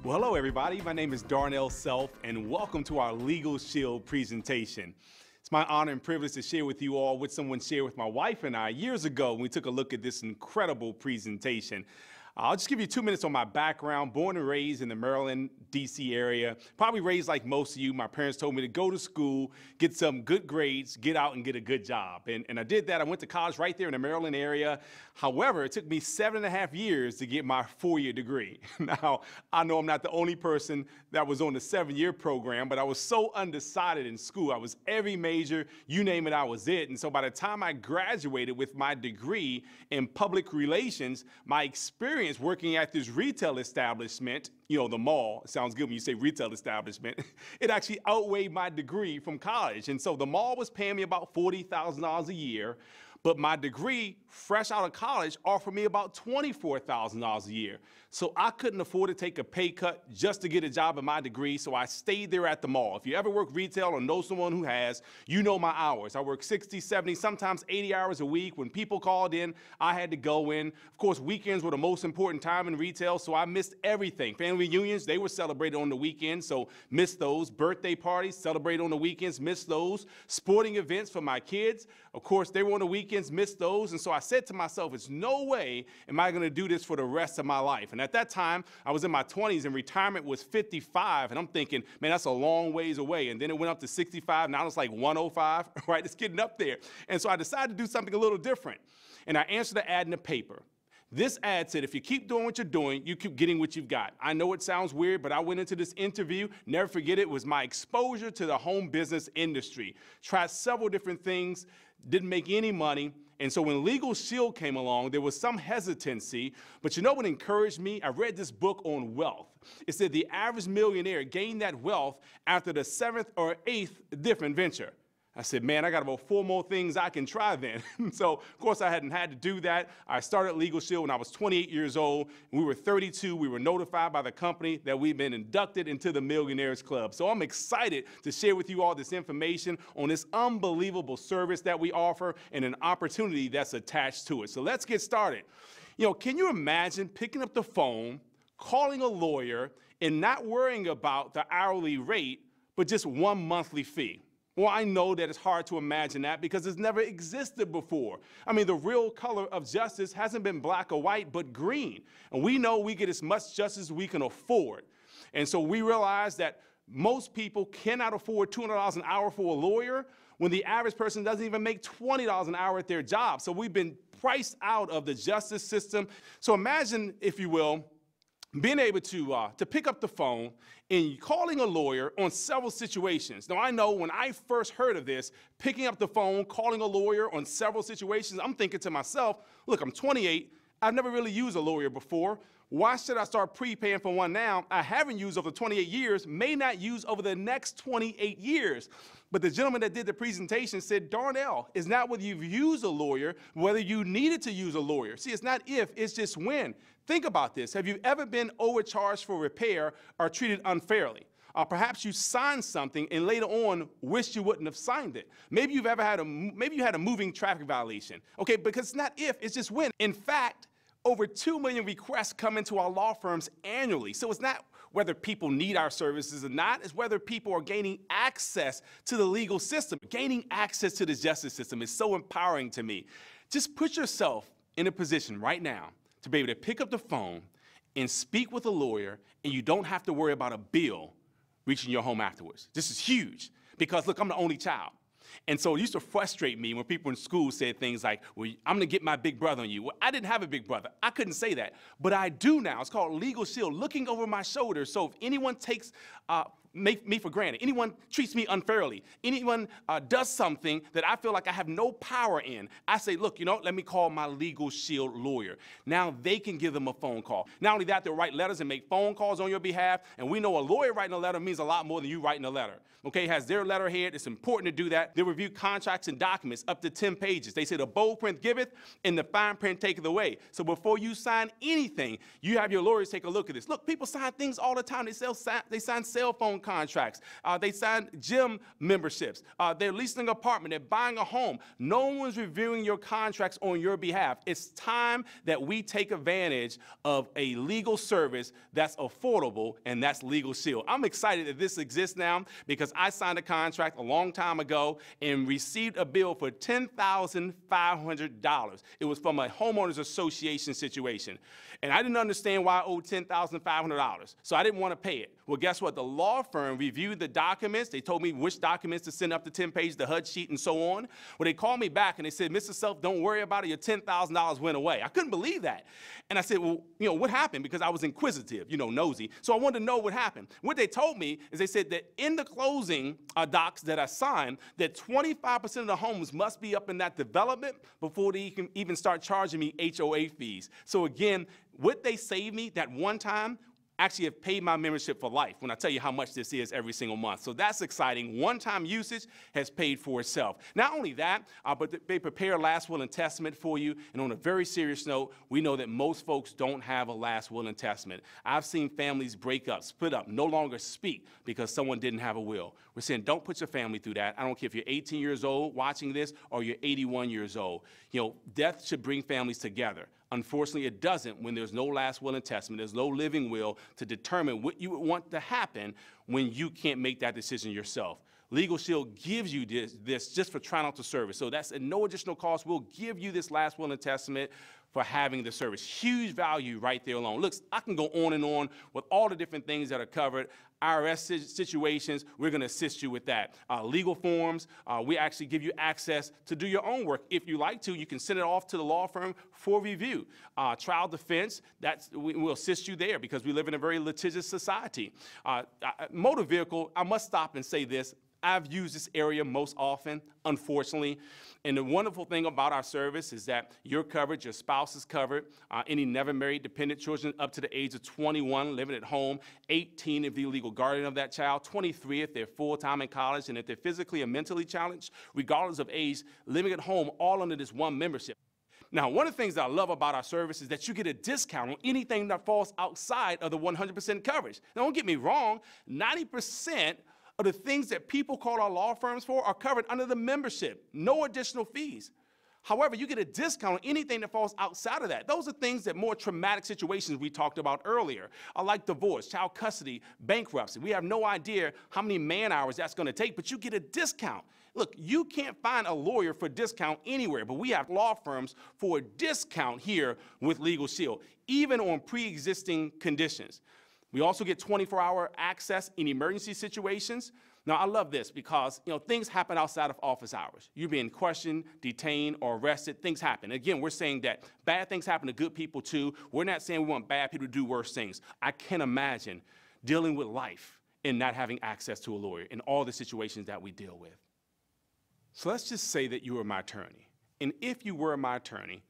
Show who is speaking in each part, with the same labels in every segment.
Speaker 1: Well, hello everybody. My name is Darnell Self, and welcome to our Legal Shield presentation. It's my honor and privilege to share with you all what someone shared with my wife and I years ago when we took a look at this incredible presentation. I'll just give you 2 minutes on my background. Born and raised in the Maryland, D.C. area. Probably raised like most of you. My parents told me to go to school, get some good grades, get out and get a good job. And I did that. I went to college right there in the Maryland area. However, it took me 7.5 years to get my 4-year degree. Now, I know I'm not the only person that was on the 7-year program, but I was so undecided in school. I was every major, you name it, I was it. And so by the time I graduated with my degree in public relations, my experience working at this retail establishment, you know, the mall, it sounds good when you say retail establishment, it actually outweighed my degree from college. And so the mall was paying me about $40,000 a year, but my degree, fresh out of college, offered me about $24,000 a year. So I couldn't afford to take a pay cut just to get a job in my degree, so I stayed there at the mall. If you ever work retail or know someone who has, you know my hours. I work 60, 70, sometimes 80 hours a week. When people called in, I had to go in. Of course, weekends were the most important time in retail, so I missed everything. Family reunions, they were celebrated on the weekends, so missed those. Birthday parties, celebrated on the weekends, missed those. Sporting events for my kids, of course, they were on the weekends, missed those. And so I said to myself, it's no way am I gonna do this for the rest of my life. And at that time, I was in my 20s and retirement was 55. And I'm thinking, man, that's a long ways away. And then it went up to 65. Now it's like 105, right? It's getting up there. And so I decided to do something a little different. And I answered the ad in the paper. This ad said, if you keep doing what you're doing, you keep getting what you've got. I know it sounds weird, but I went into this interview, never forget it, was my exposure to the home business industry. Tried several different things, didn't make any money. And so when Legal Shield came along, there was some hesitancy, but you know what encouraged me? I read this book on wealth. It said the average millionaire gained that wealth after the 7th or 8th different venture. I said, man, I got about 4 more things I can try then. So, of course, I hadn't had to do that. I started Legal Shield when I was 28 years old. We were 32. We were notified by the company that we've been inducted into the Millionaires Club. So I'm excited to share with you all this information on this unbelievable service that we offer and an opportunity that's attached to it. So let's get started. You know, can you imagine picking up the phone, calling a lawyer, and not worrying about the hourly rate, but just one monthly fee? Well, I know that it's hard to imagine that because it's never existed before. I mean, the real color of justice hasn't been black or white, but green. And we know we get as much justice as we can afford. And so we realize that most people cannot afford $200 an hour for a lawyer when the average person doesn't even make $20 an hour at their job. So we've been priced out of the justice system. So imagine, if you will, being able to pick up the phone and calling a lawyer on several situations. Now, I know when I first heard of this, picking up the phone, calling a lawyer on several situations, I'm thinking to myself, look, I'm 28. I've never really used a lawyer before. Why should I start prepaying for one now? I haven't used over 28 years, may not use over the next 28 years. But the gentleman that did the presentation said, Darnell, it's not whether you've used a lawyer, whether you needed to use a lawyer. See, it's not if, it's just when. Think about this. Have you ever been overcharged for repair or treated unfairly? Perhaps you signed something and later on wished you wouldn't have signed it. Maybe you've ever had maybe you had a moving traffic violation. Okay, because it's not if, it's just when. In fact, over 2 million requests come into our law firms annually. So it's not whether people need our services or not, it's whether people are gaining access to the legal system. Gaining access to the justice system is so empowering to me. Just put yourself in a position right now to be able to pick up the phone and speak with a lawyer, and you don't have to worry about a bill reaching your home afterwards. This is huge because, look, I'm the only child. And so it used to frustrate me when people in school said things like, well, I'm gonna get my big brother on you. Well, I didn't have a big brother. I couldn't say that, but I do now. It's called Legal Shield, looking over my shoulder. So if anyone takes me for granted, anyone treats me unfairly, anyone does something that I feel like I have no power in, I say, look, you know, let me call my Legal Shield lawyer. Now they can give them a phone call. Not only that, they'll write letters and make phone calls on your behalf, and we know a lawyer writing a letter means a lot more than you writing a letter. Okay, it has their letterhead. It's important to do that. They review contracts and documents up to 10 pages. They say the bold print giveth and the fine print taketh away. So before you sign anything, you have your lawyers take a look at this. Look, people sign things all the time. They sign cell phone contracts. They signed gym memberships. They're leasing an apartment. They're buying a home. No one's reviewing your contracts on your behalf. It's time that we take advantage of a legal service that's affordable, and that's Legal Shield. I'm excited that this exists now because I signed a contract a long time ago and received a bill for $10,500. It was from a homeowners association situation. And I didn't understand why I owed $10,500, so I didn't want to pay it. Well, guess what? The law firm reviewed the documents. They told me which documents to send up to 10 pages, the HUD sheet, and so on. Well, they called me back and they said, Mr. Self, don't worry about it. Your $10,000 went away. I couldn't believe that. And I said, well, what happened? Because I was inquisitive, nosy. So I wanted to know what happened. What they told me is they said that in the closing docs that I signed, that 25% of the homes must be up in that development before they can even start charging me HOA fees. So again, what they saved me that one time actually have paid my membership for life when I tell you how much this is every single month. So that's exciting. One-time usage has paid for itself. Not only that, but they prepare a last will and testament for you. And on a very serious note, we know that most folks don't have a last will and testament. I've seen families break up, split up, no longer speak because someone didn't have a will. We're saying don't put your family through that. I don't care if you're 18 years old watching this or you're 81 years old. Death should bring families together. Unfortunately, it doesn't when there's no last will and testament. There's no living will to determine what you would want to happen when you can't make that decision yourself. Legal Shield gives you this just for trying out the service. So that's at no additional cost. We'll give you this last will and testament for having the service. Huge value right there alone. Look, I can go on and on with all the different things that are covered. IRS situations, we're going to assist you with that. Legal forms, we actually give you access to do your own work. If you like to, you can send it off to the law firm for review. Trial defense, we'll assist you there because we live in a very litigious society. Motor vehicle, I must stop and say this. I've used this area most often, unfortunately. And the wonderful thing about our service is that you're covered, your spouse is covered, any never married dependent children up to the age of 21 living at home, 18 if the legal guardian of that child, 23 if they're full-time in college, and if they're physically or mentally challenged, regardless of age, living at home, all under this one membership. Now, one of the things that I love about our service is that you get a discount on anything that falls outside of the 100% coverage. Now, don't get me wrong, 90% of the things that people call our law firms for are covered under the membership, no additional fees. However, you get a discount on anything that falls outside of that. Those are things that more traumatic situations we talked about earlier, like divorce, child custody, bankruptcy. We have no idea how many man hours that's going to take, but you get a discount. Look, you can't find a lawyer for discount anywhere, but we have law firms for a discount here with Legal Shield, even on pre-existing conditions. We also get 24-hour access in emergency situations. Now, I love this because, things happen outside of office hours. You're being questioned, detained, or arrested. Things happen. Again, we're saying that bad things happen to good people, too. We're not saying we want bad people to do worse things. I can't imagine dealing with life and not having access to a lawyer in all the situations that we deal with. So let's just say that you were my attorney. And if you were my attorney,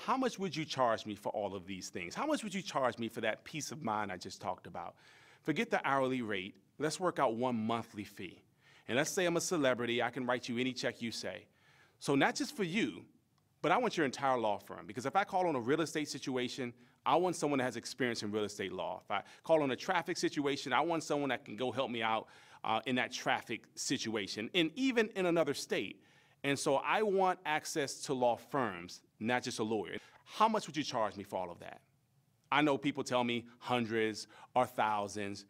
Speaker 1: how much would you charge me for all of these things? How much would you charge me for that peace of mind I just talked about? Forget the hourly rate. Let's work out one monthly fee. And let's say I'm a celebrity. I can write you any check you say. So not just for you, but I want your entire law firm. Because if I call on a real estate situation, I want someone that has experience in real estate law. If I call on a traffic situation, I want someone that can go help me out in that traffic situation, and even in another state. And so I want access to law firms, not just a lawyer. How much would you charge me for all of that? I know people tell me hundreds or thousands,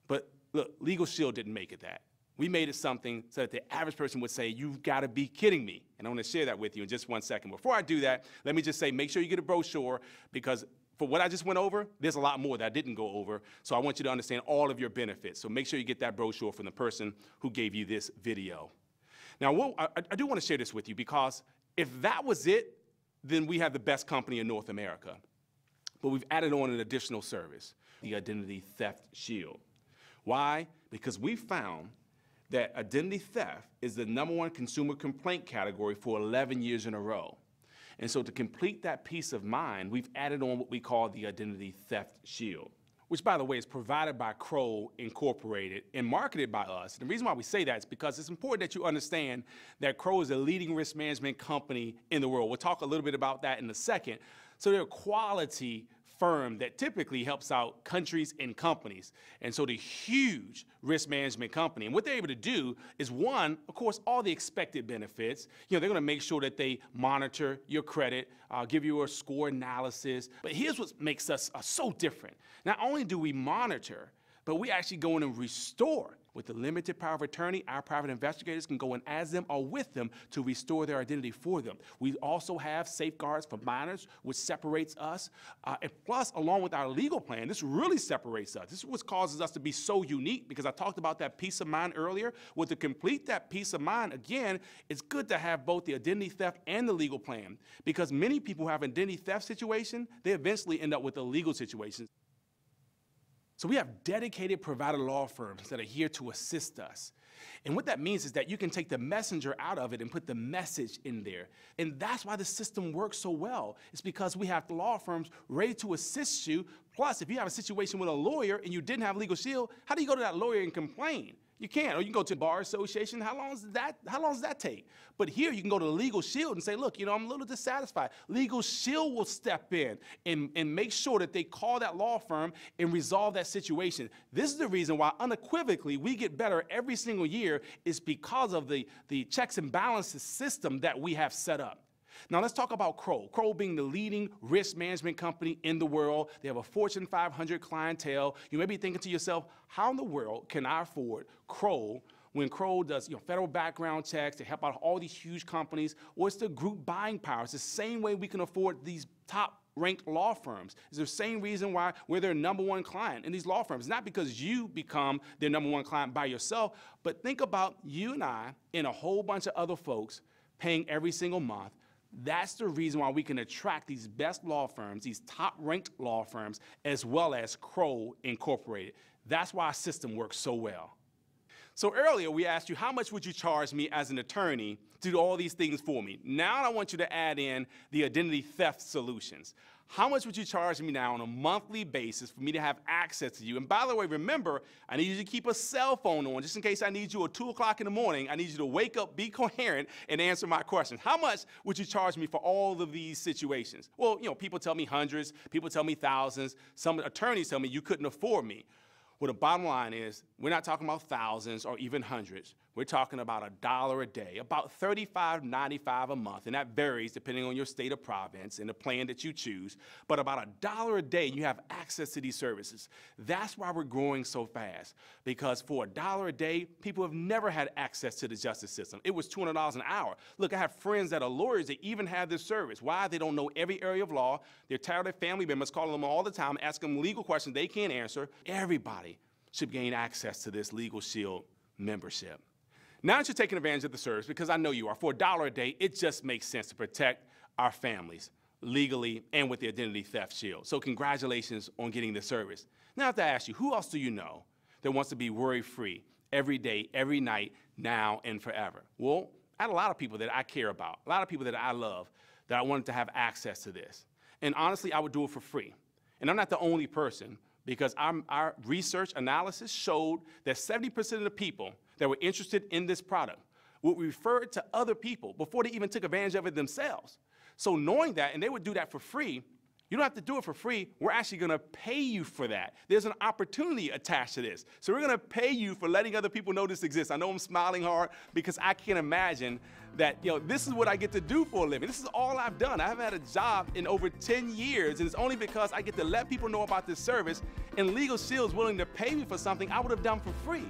Speaker 1: but look, Legal Shield didn't make it that. We made it something so that the average person would say, you've got to be kidding me. And I want to share that with you in just 1 second. Before I do that, let me just say, make sure you get a brochure, because for what I just went over, there's a lot more that I didn't go over. So I want you to understand all of your benefits. So make sure you get that brochure from the person who gave you this video. Now, I do want to share this with you, because if that was it, then we have the best company in North America. But we've added on an additional service, the Identity Theft Shield. Why? Because we found that identity theft is the #1 consumer complaint category for 11 years in a row. And so to complete that peace of mind, we've added on what we call the Identity Theft Shield, which, by the way, is provided by Crow Incorporated and marketed by us. And the reason why we say that is because it's important that you understand that Crow is a leading risk management company in the world. We'll talk a little bit about that in a second. So they're a quality firm that typically helps out countries and companies. And so the huge risk management company. And what they're able to do is, one, of course, all the expected benefits. They're going to make sure that they monitor your credit, give you a score analysis. But here's what makes us so different. Not only do we monitor, but we actually go in and restore. With the limited power of attorney, our private investigators can go in as them or with them to restore their identity for them. We also have safeguards for minors, which separates us. And plus, along with our legal plan, this really separates us. This is what causes us to be so unique, because I talked about that peace of mind earlier. Well, to complete that peace of mind, again, it's good to have both the identity theft and the legal plan, because many people who have an identity theft situation, they eventually end up with a legal situation. So we have dedicated provider law firms that are here to assist us. And what that means is that you can take the messenger out of it and put the message in there. And that's why the system works so well. It's because we have the law firms ready to assist you. Plus, if you have a situation with a lawyer and you didn't have Legal Shield, how do you go to that lawyer and complain? You can't. Or you can go to the bar association. How long does that take? But here you can go to the Legal Shield and say, look, I'm a little dissatisfied. Legal Shield will step in and make sure that they call that law firm and resolve that situation. This is the reason why unequivocally we get better every single year, is because of the checks and balances system that we have set up. Now let's talk about Kroll. Kroll being the leading risk management company in the world. They have a Fortune 500 clientele. You may be thinking to yourself, how in the world can I afford Kroll when Kroll does federal background checks to help out all these huge companies? Or it's the group buying power. It's the same way we can afford these top-ranked law firms. It's the same reason why we're their #1 client in these law firms. Not because you become their #1 client by yourself, but think about you and I and a whole bunch of other folks paying every single month. That's the reason why we can attract these best law firms, these top-ranked law firms, as well as Kroll Incorporated. That's why our system works so well. So earlier we asked you, how much would you charge me as an attorney to do all these things for me? Now I want you to add in the identity theft solutions. How much would you charge me now on a monthly basis for me to have access to you? And by the way, remember, I need you to keep a cell phone on just in case I need you at 2 o'clock in the morning. I need you to wake up, be coherent, and answer my questions. How much would you charge me for all of these situations? Well, people tell me hundreds, people tell me thousands. Some attorneys tell me you couldn't afford me. Well, the bottom line is, we're not talking about thousands or even hundreds. We're talking about $1 a day, about $35.95 a month, and that varies depending on your state or province and the plan that you choose. But about $1 a day, you have access to these services. That's why we're growing so fast, because for $1 a day, people have never had access to the justice system. It was $200 an hour. Look, I have friends that are lawyers that even have this service. Why? They don't know every area of law. They're tired of their family members calling them all the time, asking them legal questions they can't answer. Everybody should gain access to this Legal Shield membership. Now that you're taking advantage of the service, because I know you are, for $1 a day, it just makes sense to protect our families legally and with the Identity Theft Shield. So congratulations on getting the service. Now I have to ask you, who else do you know that wants to be worry-free every day, every night, now and forever? Well, I had a lot of people that I care about, a lot of people that I love, that I wanted to have access to this. And honestly, I would do it for free. And I'm not the only person, because our research analysis showed that 70% of the people that were interested in this product would refer it to other people before they even took advantage of it themselves. So knowing that, and they would do that for free, you don't have to do it for free. We're actually going to pay you for that. There's an opportunity attached to this. So we're going to pay you for letting other people know this exists. I know I'm smiling hard because I can't imagine that, this is what I get to do for a living. This is all I've done. I haven't had a job in over 10 years, and it's only because I get to let people know about this service, and Legal Shield is willing to pay me for something I would have done for free.